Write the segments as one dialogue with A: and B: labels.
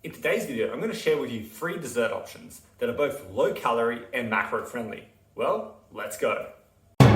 A: In today's video, I'm going to share with you 3 dessert options that are both low calorie and macro friendly. Well, let's go. Hi,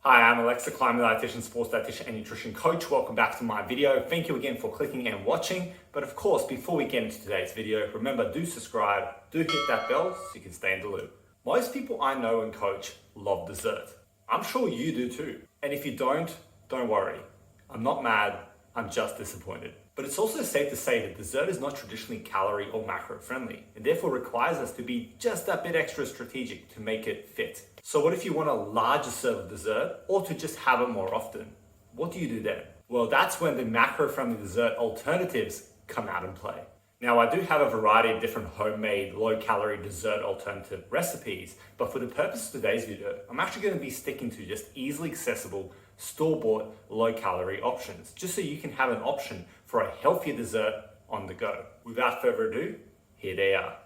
A: I'm Aleksa, climate dietitian, sports dietitian, and nutrition coach. Welcome back to my video. Thank you again for clicking and watching. But of course, before we get into today's video, remember, do subscribe, do hit that bell so you can stay in the loop. Most people I know and coach love dessert. I'm sure you do too. And if you don't worry. I'm not mad, I'm just disappointed. But it's also safe to say that dessert is not traditionally calorie or macro friendly, and therefore requires us to be just a bit extra strategic to make it fit. So what if you want a larger serve of dessert, or to just have it more often? What do you do then? Well, that's when the macro friendly dessert alternatives come out and play. Now, I do have a variety of different homemade low-calorie dessert alternative recipes, but for the purpose of today's video, I'm actually going to be sticking to just easily accessible, store-bought, low-calorie options, just so you can have an option for a healthier dessert on the go. Without further ado, here they are.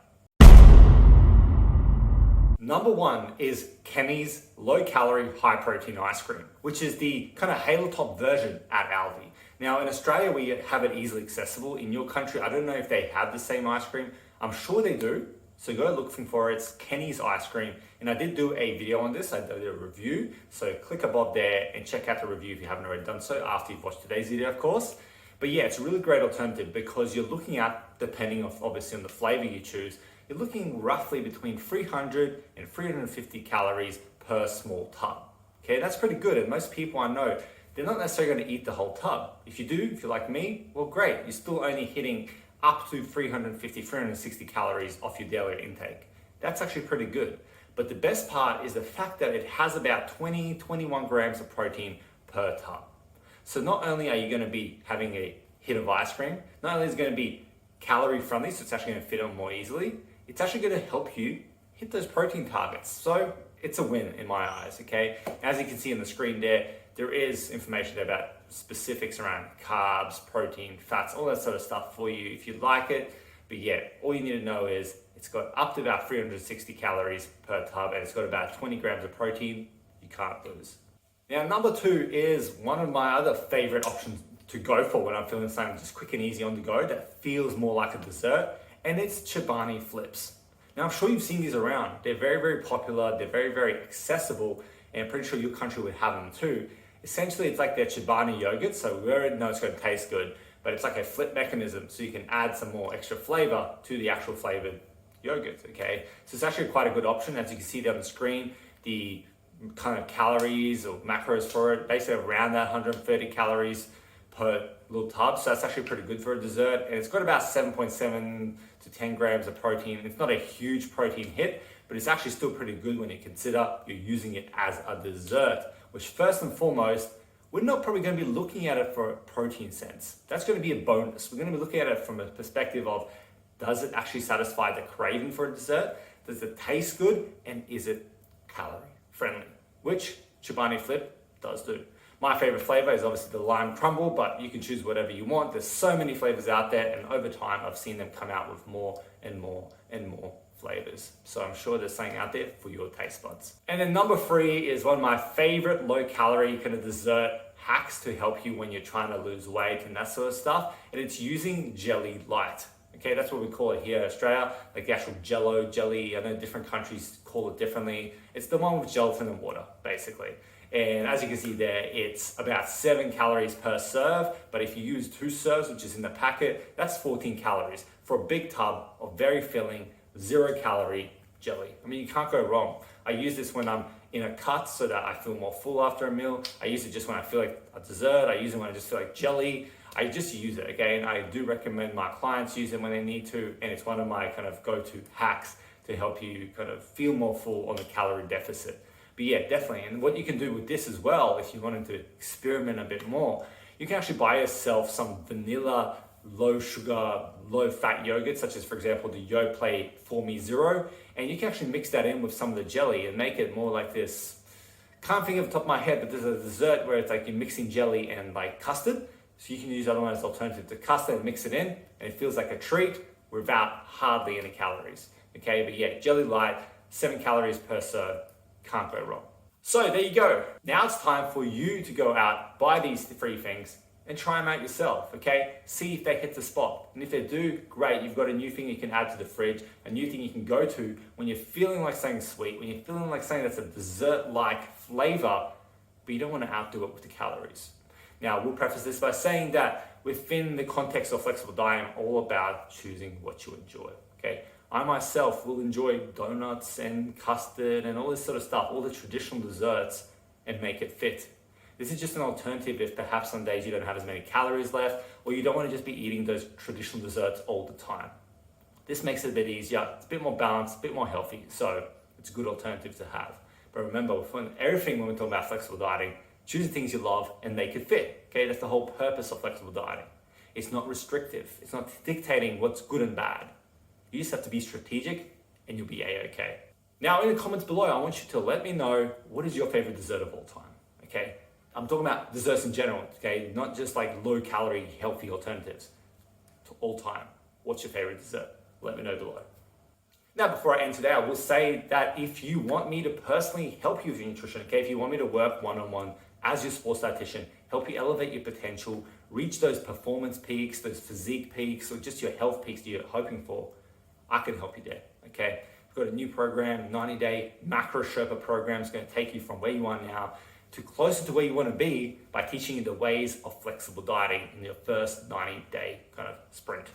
A: Number 1 is Kenny's low-calorie, high-protein ice cream, which is the kind of halo top version at Aldi. Now, in Australia, we have it easily accessible. In your country, I don't know if they have the same ice cream. I'm sure they do, so go looking for it. It's Kenny's ice cream, and I did do a video on this. I did a review, so click above there and check out the review if you haven't already done so, after you've watched today's video, of course. But yeah, it's a really great alternative because you're looking at, depending obviously on the flavor you choose, you're looking roughly between 300 and 350 calories per small tub. Okay, that's pretty good, and most people I know, they're not necessarily going to eat the whole tub. If you do, if you're like me, well, great. You're still only hitting up to 350, 360 calories off your daily intake. That's actually pretty good. But the best part is the fact that it has about 20, 21 grams of protein per tub. So not only are you going to be having a hit of ice cream, not only is it going to be calorie friendly, so it's actually going to fit on more easily, it's actually going to help you hit those protein targets. So it's a win in my eyes, okay? As you can see on the screen there is information there about specifics around carbs, protein, fats, all that sort of stuff for you if you'd like it. But yeah, all you need to know is it's got up to about 360 calories per tub, and it's got about 20 grams of protein. You can't lose. Now, number 2 is one of my other favorite options to go for when I'm feeling something just quick and easy on the go that feels more like a dessert, and it's Chobani flips. Now, I'm sure you've seen these around. They're very, very popular. They're very, very accessible, and I'm pretty sure your country would have them too. Essentially, it's like their Chobani yogurt, so we already know it's going to taste good, but it's like a flip mechanism, so you can add some more extra flavor to the actual flavored yogurt, okay? So it's actually quite a good option. As you can see there on the screen, the kind of calories or macros for it, basically around that 130 calories per little tub, so that's actually pretty good for a dessert, and it's got about 7.7 to 10 grams of protein. It's not a huge protein hit, but it's actually still pretty good when you consider you're using it as a dessert, which first and foremost, we're not probably going to be looking at it for a protein sense. That's going to be a bonus. We're going to be looking at it from a perspective of, does it actually satisfy the craving for a dessert? Does it taste good? And is it calorie friendly? Which Chobani Flip does do. My favorite flavor is obviously the lime crumble, but you can choose whatever you want. There's so many flavors out there, and over time, I've seen them come out with more and more and more flavors. So I'm sure there's something out there for your taste buds. And then number 3 is one of my favorite low calorie kind of dessert hacks to help you when you're trying to lose weight and that sort of stuff. And it's using jelly light. Okay, that's what we call it here in Australia, like the actual jelly. I know different countries call it differently. It's the one with gelatin and water, basically. And as you can see there, it's about 7 calories per serve, but if you use 2 serves, which is in the packet, that's 14 calories for a big tub of very filling, 0-calorie jelly. I mean, you can't go wrong. I use this when I'm in a cut so that I feel more full after a meal. I use it just when I feel like a dessert. I use it when I just feel like jelly. I just use it, okay? And I do recommend my clients use it when they need to, and it's one of my kind of go-to hacks to help you kind of feel more full on the calorie deficit. But yeah, definitely. And what you can do with this as well, if you wanted to experiment a bit more, you can actually buy yourself some vanilla, low sugar, low fat yogurt, such as, for example, the Yoplait For Me Zero. And you can actually mix that in with some of the jelly and make it more like this. Can't think of the top of my head, but there's a dessert where it's like you're mixing jelly and like custard. So you can use that one as alternative to custard and mix it in, and it feels like a treat without hardly any calories. Okay, but yeah, jelly light, 7 calories per serve, can't go wrong. So there you go. Now it's time for you to go out, buy these 3 things, and try them out yourself, okay? See if they hit the spot. And if they do, great, you've got a new thing you can add to the fridge, a new thing you can go to when you're feeling like something sweet, when you're feeling like something that's a dessert-like flavor, but you don't want to outdo it with the calories. Now, we'll preface this by saying that within the context of flexible diet, I'm all about choosing what you enjoy, okay? I myself will enjoy donuts and custard and all this sort of stuff, all the traditional desserts, and make it fit. This is just an alternative if perhaps some days you don't have as many calories left, or you don't want to just be eating those traditional desserts all the time. This makes it a bit easier, it's a bit more balanced, a bit more healthy, so it's a good alternative to have. But remember, everything when we're talking about flexible dieting, choose the things you love and make it fit, okay? That's the whole purpose of flexible dieting. It's not restrictive, it's not dictating what's good and bad. You just have to be strategic and you'll be A-okay. Now in the comments below, I want you to let me know what is your favorite dessert of all time, okay? I'm talking about desserts in general, okay? Not just like low calorie, healthy alternatives. To all time, what's your favorite dessert? Let me know below. Now, before I end today, I will say that if you want me to personally help you with your nutrition, okay? If you want me to work one-on-one as your sports dietitian, help you elevate your potential, reach those performance peaks, those physique peaks, or just your health peaks that you're hoping for, I can help you there, okay? We've got a new program, 90-day Macro Sherpa program. It's going to take you from where you are now to closer to where you want to be by teaching you the ways of flexible dieting in your first 90-day kind of sprint.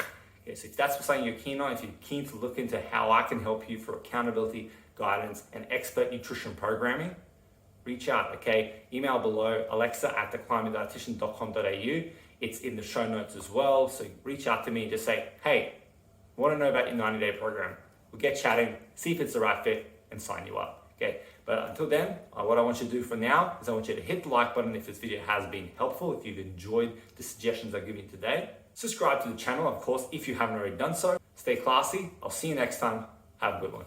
A: Okay, so if that's something you're keen on, if you're keen to look into how I can help you for accountability, guidance, and expert nutrition programming, reach out, okay? Email below, aleksa@theclimbingdietitian.com.au. It's in the show notes as well, so reach out to me and just say, hey, I want to know about your 90-day program. We'll get chatting, see if it's the right fit, and sign you up. Okay, but until then, what I want you to do for now is I want you to hit the like button if this video has been helpful, if you've enjoyed the suggestions I've given you today. Subscribe to the channel, of course, if you haven't already done so. Stay classy. I'll see you next time. Have a good one.